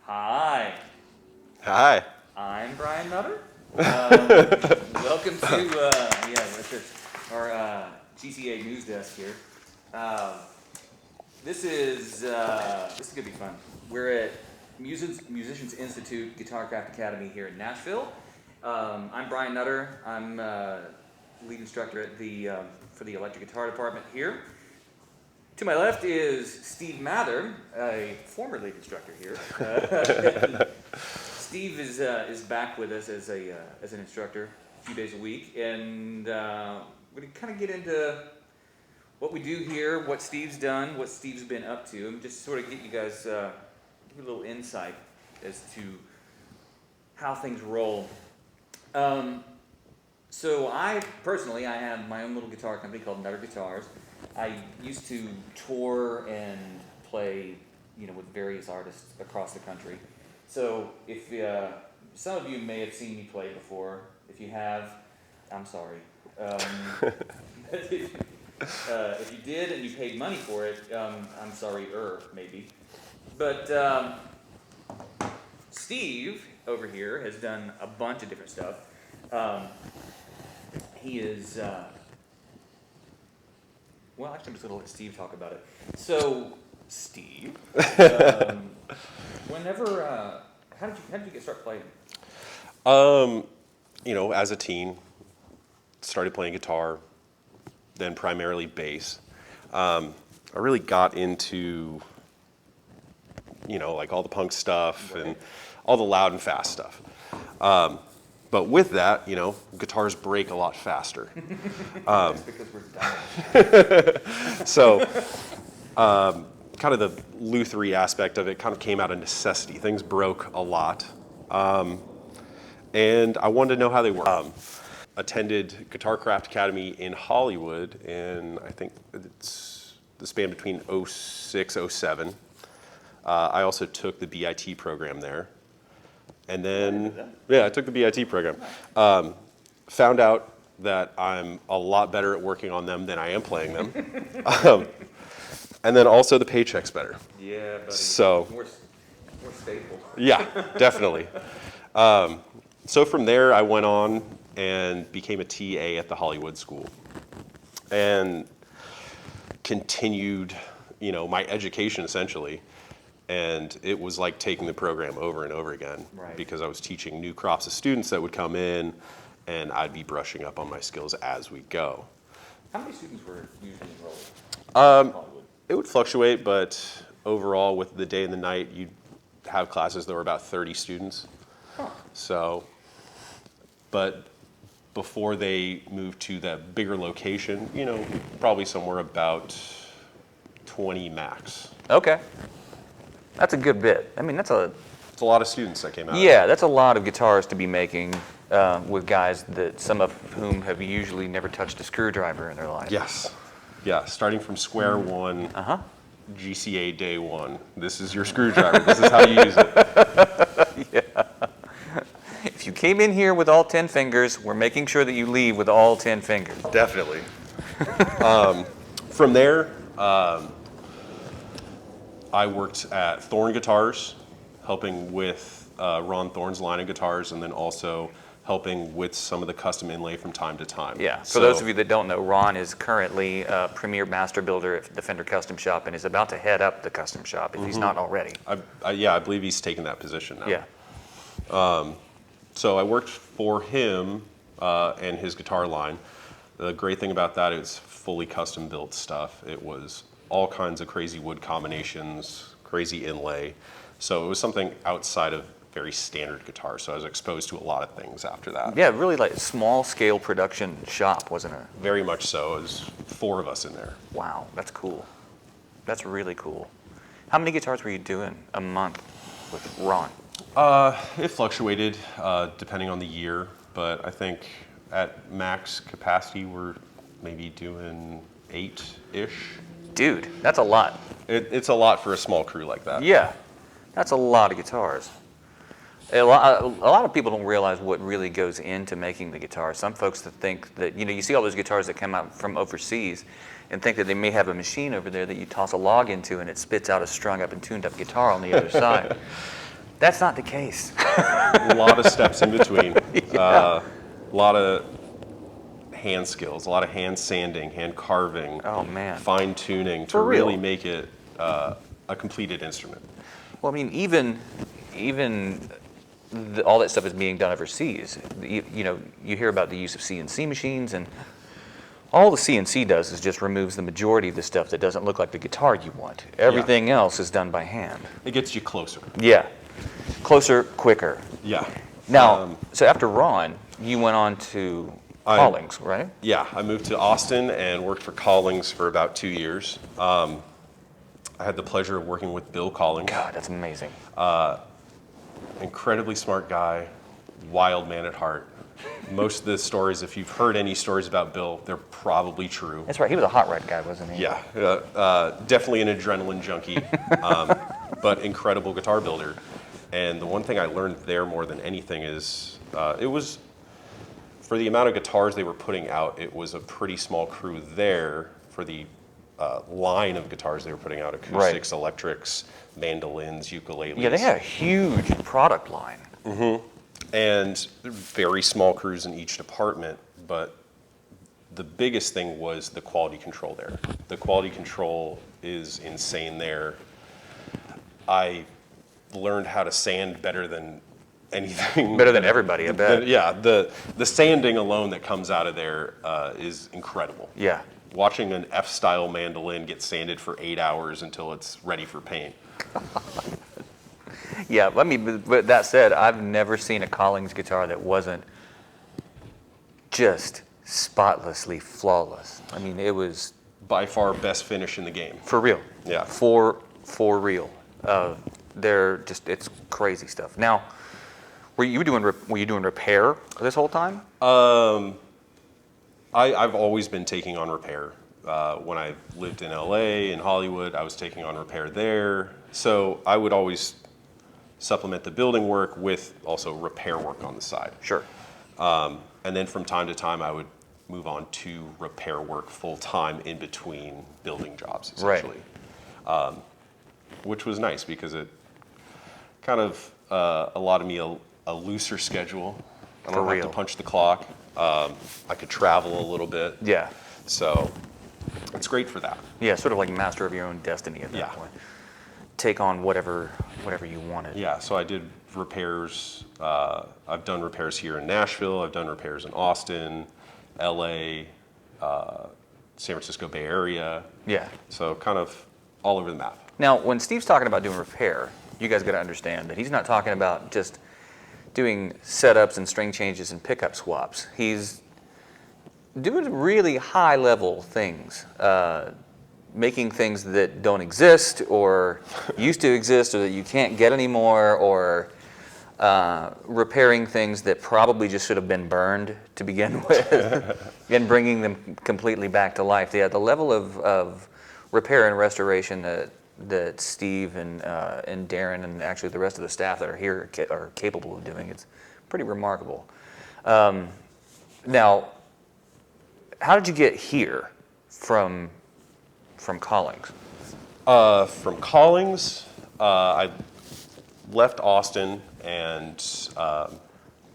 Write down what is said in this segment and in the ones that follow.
Hi. Hi. I'm Brian Nutter. Welcome to our GCA news desk here. This is gonna be fun. We're at Musicians Institute Guitar Craft Academy here in Nashville. I'm Brian Nutter. I'm lead instructor at for the electric guitar department here. To my left is Steve Mather, a former lead instructor here. Steve is back with us as an instructor a few days a week, and we're going to kind of get into what we do here, what Steve's done, what Steve's been up to, and just sort of get you guys give you a little insight as to how things roll. So I have my own little guitar company called Nutter Guitars. I used to tour and play, with various artists across the country. So if some of you may have seen me play before, if you have, I'm sorry. If you did and you paid money for it, I'm sorry, maybe. But Steve over here has done a bunch of different stuff. He is, well, actually, I'm just going to let Steve talk about it. So, Steve, how did you start playing? As a teen, started playing guitar, then primarily bass. I really got into, like all the punk stuff and all the loud and fast stuff. But with that, guitars break a lot faster. That's because we're done. So, kind of the luthery aspect of it kind of came out of necessity. Things broke a lot. And I wanted to know how they work. Attended Guitar Craft Academy in Hollywood, and I think it's the span between 06, 07. I also took the BIT program there. And then, I took the BIT program. Found out that I'm a lot better at working on them than I am playing them. And then also the paycheck's better. Yeah, buddy. So, more stable. Yeah, definitely. So from there, I went on and became a TA at the Hollywood School. And continued, my education essentially. And it was like taking the program over and over again, right, because I was teaching new crops of students that would come in, and I'd be brushing up on my skills as we go. How many students were usually enrolled in Hollywood? It would fluctuate, but overall, with the day and the night, you'd have classes that were about 30 students. Huh. So, but before they moved to that bigger location, probably somewhere about 20 max. Okay. That's a good bit. I mean, it's a lot of students that came out. Yeah, that's a lot of guitars to be making with guys that some of whom have usually never touched a screwdriver in their life. Yes. Yeah, starting from square one, GCA day one. This is your screwdriver. This is how you use it. Yeah. If you came in here with all 10 fingers, we're making sure that you leave with all 10 fingers. Definitely. From there, I worked at Thorn Guitars, helping with Ron Thorn's line of guitars, and then also helping with some of the custom inlay from time to time. Yeah, for those of you that don't know, Ron is currently a premier master builder at the Fender Custom Shop and is about to head up the custom shop if he's not already. I believe he's taken that position now. Yeah. So I worked for him and his guitar line. The great thing about that is fully custom built stuff. It was all kinds of crazy wood combinations, crazy inlay. So it was something outside of very standard guitar. So I was exposed to a lot of things after that. Yeah, really like a small scale production shop, wasn't it? Very much so. It was 4 of us in there. Wow, that's cool. That's really cool. How many guitars were you doing a month with Ron? It fluctuated depending on the year, but I think at max capacity we're maybe doing 8-ish. Dude, that's a lot. It's a lot for a small crew like that. Yeah, that's a lot of guitars. A lot of people don't realize what really goes into making the guitar. Some folks that think that, you see all those guitars that come out from overseas and think that they may have a machine over there that you toss a log into and it spits out a strung up and tuned up guitar on the other side. That's not the case. A lot of steps in between. Yeah. A lot of hand skills, a lot of hand sanding, hand carving, Oh, man. fine tuning to For real. really make it a completed instrument. Well, I mean, even all that stuff is being done overseas. You know, you hear about the use of CNC machines, and all the CNC does is just removes the majority of the stuff that doesn't look like the guitar you want. Everything else is done by hand. It gets you closer. Yeah. Closer, quicker. Yeah. Now, so after Ron, you went on to Collings, right? Yeah, I moved to Austin and worked for Collings for about 2 years. I had the pleasure of working with Bill Collings. God, that's amazing. Incredibly smart guy, wild man at heart. Most of the stories, if you've heard any stories about Bill, they're probably true. That's right. He was a hot rod guy, wasn't he? Yeah, definitely an adrenaline junkie, but incredible guitar builder. And the one thing I learned there more than anything is it was, for the amount of guitars they were putting out, it was a pretty small crew there for the line of guitars they were putting out, acoustics, electrics, mandolins, ukuleles. Yeah, they had a huge product line. And very small crews in each department, but the biggest thing was the quality control there. The quality control is insane there. I learned how to sand better than anything. Better than everybody, I bet. Yeah, the sanding alone that comes out of there is incredible. Yeah. Watching an F-style mandolin get sanded for 8 hours until it's ready for paint. Yeah, I mean, but that said, I've never seen a Collings guitar that wasn't just spotlessly flawless. I mean, it was By far best finish in the game. for real. Yeah. For real. They're just, it's crazy stuff. Now, were you doing repair this whole time? I've always been taking on repair. When I lived in LA, in Hollywood, I was taking on repair there. So I would always supplement the building work with also repair work on the side. Sure. And then from time to time, I would move on to repair work full time in between building jobs, essentially. Right. Which was nice because it kind of allotted me a looser schedule. I don't have to punch the clock. I could travel a little bit. Yeah. So it's great for that. Yeah, sort of like master of your own destiny at that point. Take on whatever you wanted. Yeah, so I did repairs. I've done repairs here in Nashville. I've done repairs in Austin, LA, San Francisco Bay Area. Yeah. So kind of all over the map. Now, when Steve's talking about doing repair, you guys got to understand that he's not talking about just doing setups and string changes and pickup swaps. He's doing really high-level things, making things that don't exist or used to exist or that you can't get anymore, or repairing things that probably just should have been burned to begin with and bringing them completely back to life. Yeah, the level of repair and restoration that Steve and Darren and actually the rest of the staff that are here are capable of doing, it's pretty remarkable. Now, how did you get here from Collings? From Collings, I left Austin and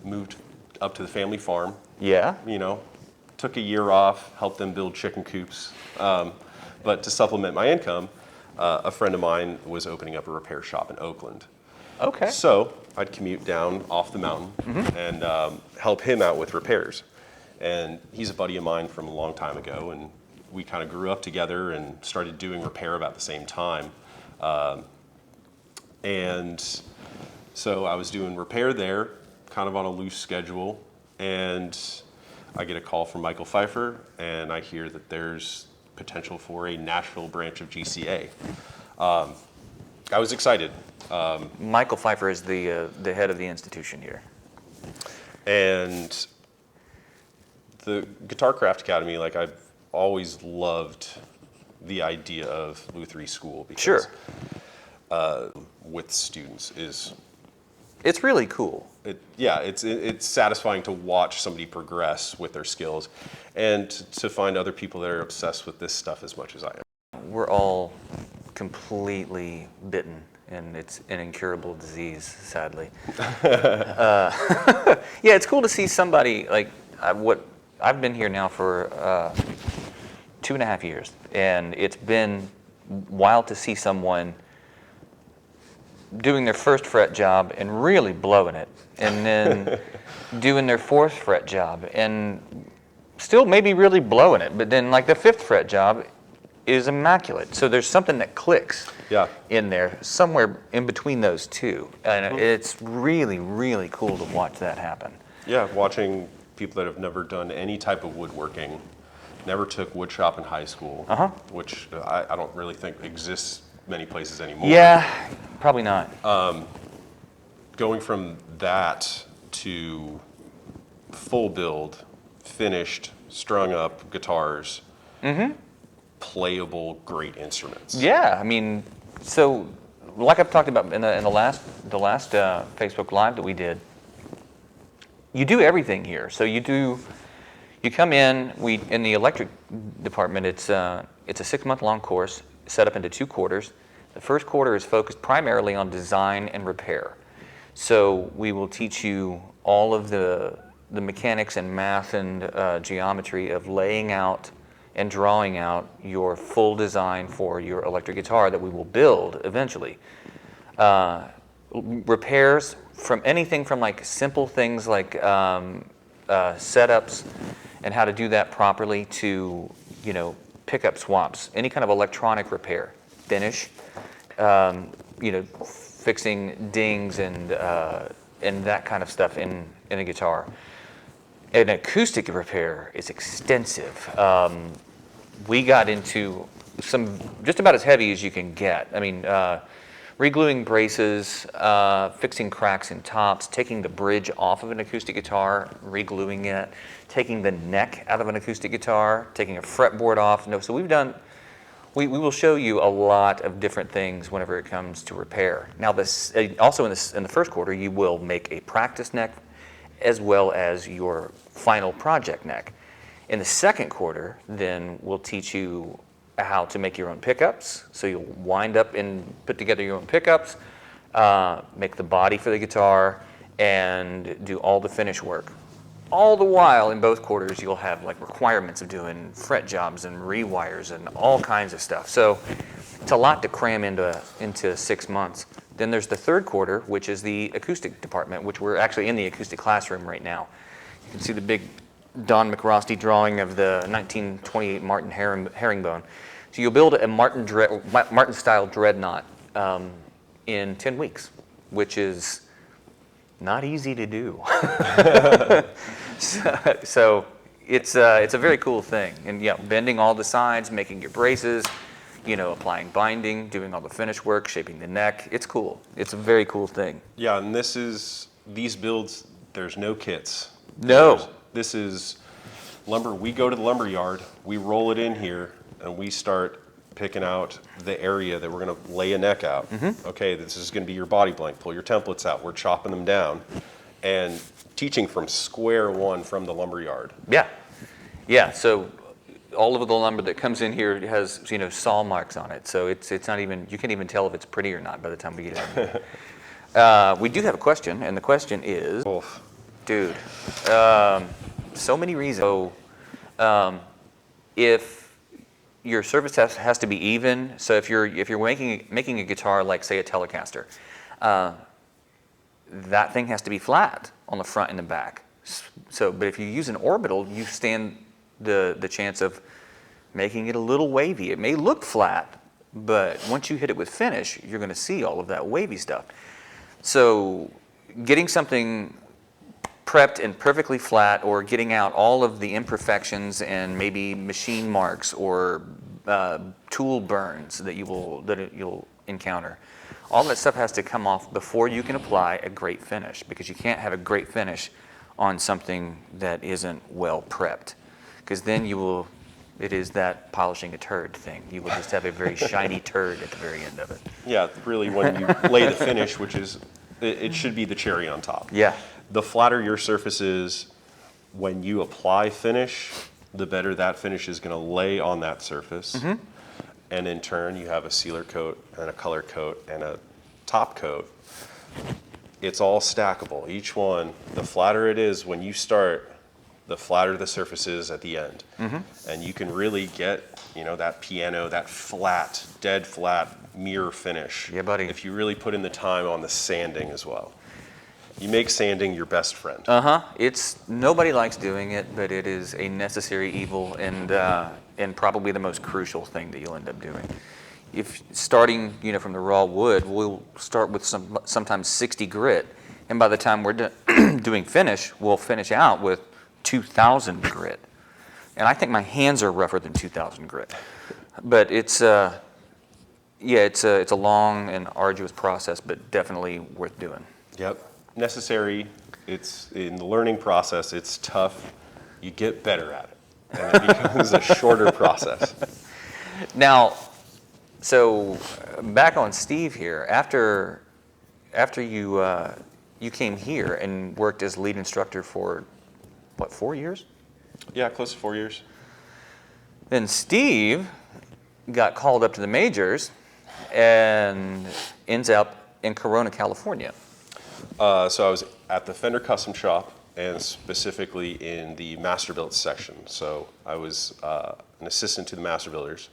moved up to the family farm. Yeah. You know, took a year off, helped them build chicken coops. But to supplement my income, a friend of mine was opening up a repair shop in Oakland. Okay. So I'd commute down off the mountain and help him out with repairs. And he's a buddy of mine from a long time ago, and we kind of grew up together and started doing repair about the same time. And so I was doing repair there, kind of on a loose schedule, and I get a call from Michael Pfeiffer, and I hear that there's potential for a Nashville branch of GCA. I was excited. Michael Pfeiffer is the head of the institution here. And the Guitar Craft Academy, like, I've always loved the idea of Lutherie School because Sure. With students is It's really cool. it's satisfying to watch somebody progress with their skills and to find other people that are obsessed with this stuff as much as I am. We're all completely bitten and it's an incurable disease, sadly. Yeah, it's cool to see somebody like I've been here now for 2.5 years, and it's been wild to see someone doing their first fret job and really blowing it, and then doing their fourth fret job and still maybe really blowing it, but then like the fifth fret job is immaculate. So there's something that clicks in there, somewhere in between those two, and it's really, really cool to watch that happen. Yeah, watching people that have never done any type of woodworking, never took wood shop in high school, which I don't really think exists many places anymore. Yeah, probably not. Going from that to full build, finished, strung up guitars, playable, great instruments. Yeah, I mean, so like I've talked about in the last Facebook Live that we did, you do everything here. So you come in. In the electric department, it's a 6-month long course set up into 2 quarters. The first quarter is focused primarily on design and repair. So we will teach you all of the mechanics and math and geometry of laying out and drawing out your full design for your electric guitar that we will build eventually. Repairs from anything from like simple things like setups and how to do that properly to, pickup swaps, any kind of electronic repair, finish, fixing dings and that kind of stuff in a guitar. An acoustic repair is extensive. We got into some just about as heavy as you can get. I mean, regluing braces, fixing cracks in tops, taking the bridge off of an acoustic guitar, regluing it, taking the neck out of an acoustic guitar, taking a fretboard off. So we will show you a lot of different things whenever it comes to repair. Now, this also in the first quarter, you will make a practice neck as well as your final project neck. In the second quarter, then we'll teach you how to make your own pickups. So you'll wind up and put together your own pickups, make the body for the guitar, and do all the finish work. All the while, in both quarters, you'll have like requirements of doing fret jobs and rewires and all kinds of stuff. So it's a lot to cram into 6 months. Then there's the third quarter, which is the acoustic department, which we're actually in the acoustic classroom right now. You can see the big Don McRosty drawing of the 1928 Martin herringbone. So you'll build a Martin-style dreadnought in 10 weeks, which is not easy to do. So it's a very cool thing. And bending all the sides, making your braces, applying binding, doing all the finish work, shaping the neck. It's cool. It's a very cool thing. Yeah, and these builds, there's no kits. No. This is lumber. We go to the lumber yard, we roll it in here, and we start picking out the area that we're going to lay a neck out. Okay, this is going to be your body blank. Pull your templates out. We're chopping them down and teaching from square one from the lumber yard. Yeah. So all of the lumber that comes in here has saw marks on it. So it's not even, you can't even tell if it's pretty or not by the time we get in here. We do have a question, and the question is, dude, so many reasons. So if your surface has to be even, so if you're making a guitar like say a Telecaster, that thing has to be flat on the front and the back. So, but if you use an orbital, you stand the chance of making it a little wavy. It may look flat, but once you hit it with finish, you're going to see all of that wavy stuff. So getting something prepped and perfectly flat, or getting out all of the imperfections and maybe machine marks or tool burns that you'll encounter. All that stuff has to come off before you can apply a great finish, because you can't have a great finish on something that isn't well prepped, because then it is that polishing a turd thing. You will just have a very shiny turd at the very end of it. Yeah, really when you lay the finish, which is, it should be the cherry on top. Yeah. The flatter your surface is, when you apply finish, the better that finish is going to lay on that surface. And in turn, you have a sealer coat and a color coat and a top coat, it's all stackable. Each one, the flatter it is when you start, the flatter the surface is at the end. And you can really get, you know, that piano, that flat, dead flat mirror finish. Yeah, buddy. If you really put in the time on the sanding as well. You make sanding your best friend. Nobody likes doing it, but it is a necessary evil and probably the most crucial thing that you'll end up doing. If starting, you know, from the raw wood, we'll start with sometimes 60 grit, and by the time we're doing finish, we'll finish out with 2,000 grit. And I think my hands are rougher than 2,000 grit. But it's a long and arduous process, but definitely worth doing. Yep. Necessary. It's in the learning process. It's tough. You get better at it, and it becomes a shorter process. Now, so back on Steve here. After you came here and worked as lead instructor for what, 4 years? Yeah, close to 4 years. Then Steve got called up to the majors and ends up in Corona, California. So I was at the Fender Custom Shop, and specifically in the master build section. So I was an assistant to the master builders,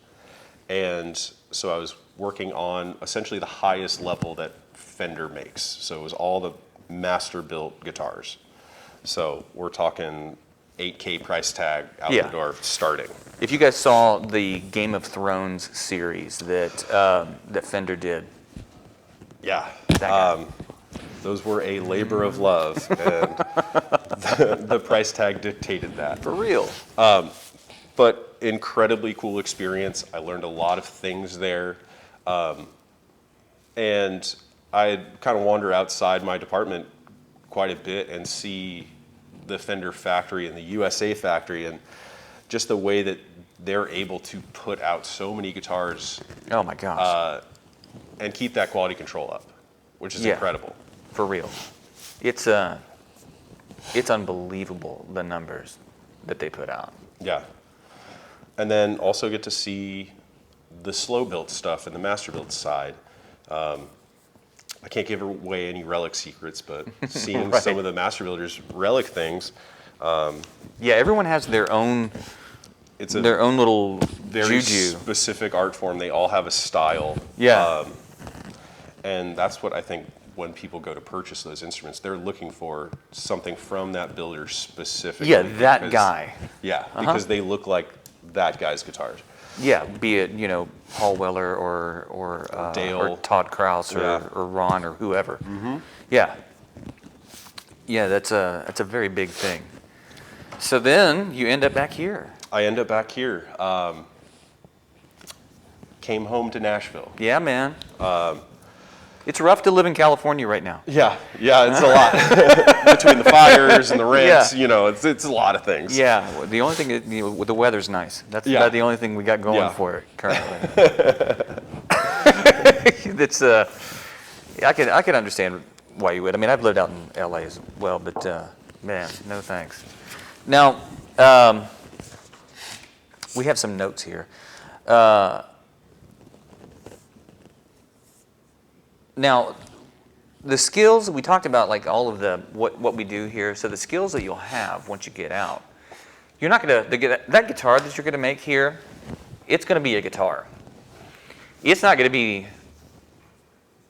and so I was working on essentially the highest level that Fender makes. So it was all the master built guitars. So we're talking 8K price tag out the door starting. If you guys saw the Game of Thrones series that Fender did, yeah, that guy. Those were a labor of love, and the price tag dictated that. For real. But incredibly cool experience. I learned a lot of things there. And I'd kind of wander outside my department quite a bit and see the Fender factory and the USA factory, and just the way that they're able to put out so many guitars. Oh my gosh. And keep that quality control up, which is incredible. For real. It's unbelievable, the numbers that they put out. Yeah. And then also get to see the slow built stuff and the master build side. I can't give away any relic secrets, but seeing Right. some of the master builders' relic things. Yeah, everyone has their own little very juju. specific art form. They all have a style. Yeah. And that's what I think when people go to purchase those instruments, they're looking for something from that builder specifically. Yeah, that guy. Yeah, because they look like that guy's guitars. Yeah, be it, you know, Paul Weller or Dale. or Todd Krause or Ron or whoever. Yeah. Yeah, that's a very big thing. So then you end up back here. I end up back here. Came home to Nashville. Yeah, man. It's rough to live in California right now. Yeah, it's a lot. Between the fires and the rents, you know, it's a lot of things. Yeah, the only thing is, you know, the weather's nice. That's about the only thing we got going for it currently. That's I can understand why you would. I mean, I've lived out in LA as well, but man, no thanks. Now, we have some notes here. Now, the skills we talked about, like all of the what we do here. So the skills that you'll have once you get out, you're not gonna that guitar that you're gonna make here. It's gonna be a guitar. It's not gonna be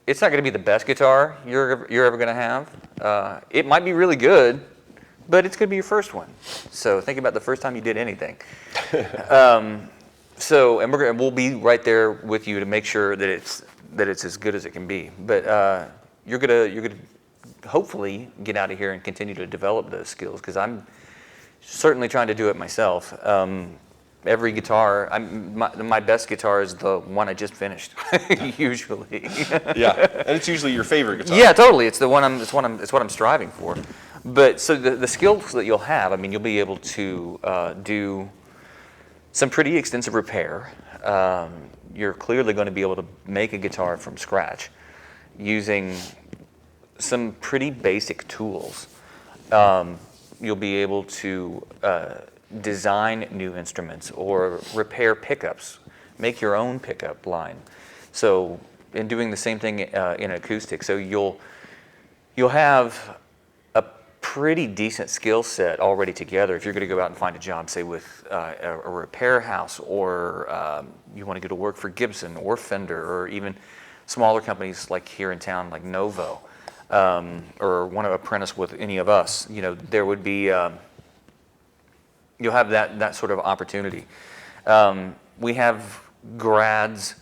the best guitar you're ever gonna have. It might be really good, but it's gonna be your first one. So think about the first time you did anything. So and we'll be right there with you to make sure that it's as good as it can be. But you're gonna hopefully get out of here and continue to develop those skills, because I'm certainly trying to do it myself. Every guitar, my best guitar is the one I just finished, usually. Yeah, and it's usually your favorite guitar. Yeah, totally. It's what I'm striving for. But so the skills that you'll have, I mean, you'll be able to do some pretty extensive repair. You're clearly going to be able to make a guitar from scratch using some pretty basic tools. You'll be able to design new instruments or repair pickups, make your own pickup line. So and doing the same thing in acoustic. So you'll have a pretty decent skill set already together if you're going to go out and find a job, say with a repair house, or you want to go to work for Gibson or Fender, or even smaller companies like here in town, like Novo, or want to apprentice with any of us. You know, there would be you'll have that sort of opportunity. We have grads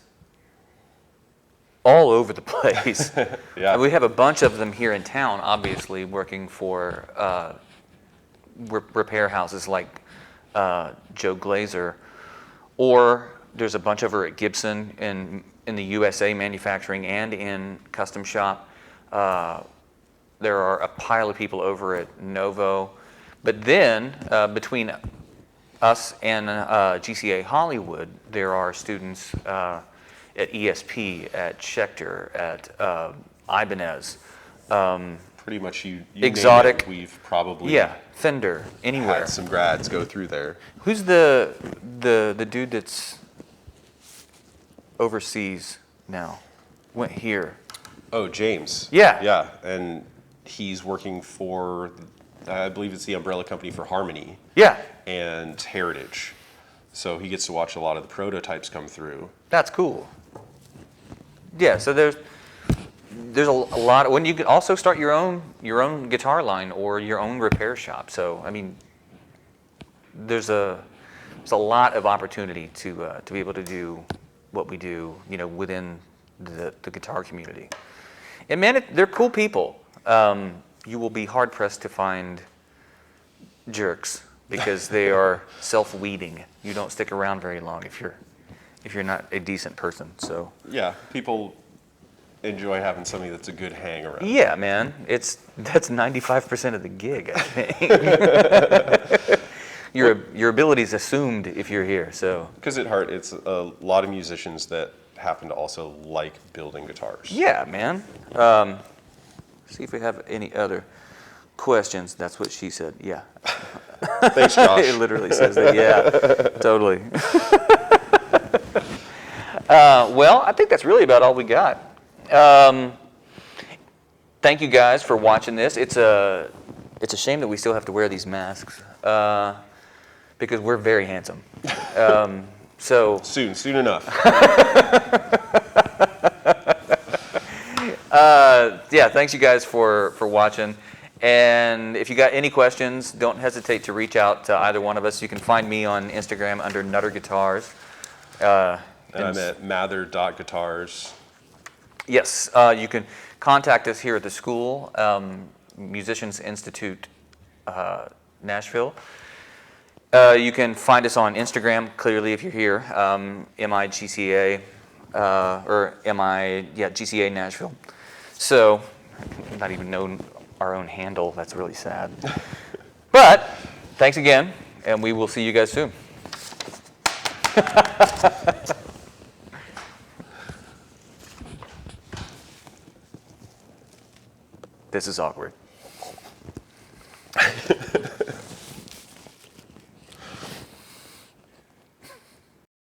all over the place. Yeah. We have a bunch of them here in town, obviously, working for repair houses like Joe Glazer, or there's a bunch over at Gibson in the USA manufacturing and in Custom Shop. There are a pile of people over at Novo. But then, between us and GCA Hollywood, there are students at ESP, at Schecter, at Ibanez. Pretty much you Exotic. name it, we've probably Fender, anywhere. had some grads go through there. Who's the dude that's overseas now? Went here. Oh, James. Yeah. Yeah, and he's working for, I believe it's the umbrella company for Harmony. Yeah. And Heritage. So he gets to watch a lot of the prototypes come through. That's cool. Yeah, so there's a lot. When you can also start your own guitar line or your own repair shop. So I mean, there's a lot of opportunity to be able to do what we do, you know, within the guitar community. And man, they're cool people. You will be hard pressed to find jerks because they are self-weeding. You don't stick around very long if you're not a decent person. So Yeah, people enjoy having somebody that's a good hang around. yeah, man, that's 95% of the gig, I think. Your ability is assumed if you're here. So Because at heart, it's a lot of musicians that happen to also like building guitars. yeah, man. See if we have any other questions. That's what she said. Yeah. Thanks, Josh. It literally says that. Yeah, totally. Well, I think that's really about all we got. Thank you guys for watching this. It's a shame that we still have to wear these masks because we're very handsome. So Soon enough. yeah, thanks you guys for watching. And if you got any questions, don't hesitate to reach out to either one of us. You can find me on Instagram under Nutter Guitars. And I'm at mather.guitars. Yes, you can contact us here at the school, Musicians Institute Nashville. You can find us on Instagram, clearly, if you're here, MIGCA, or GCA Nashville. So, not even know our own handle. That's really sad. But, thanks again, and we will see you guys soon. This is awkward.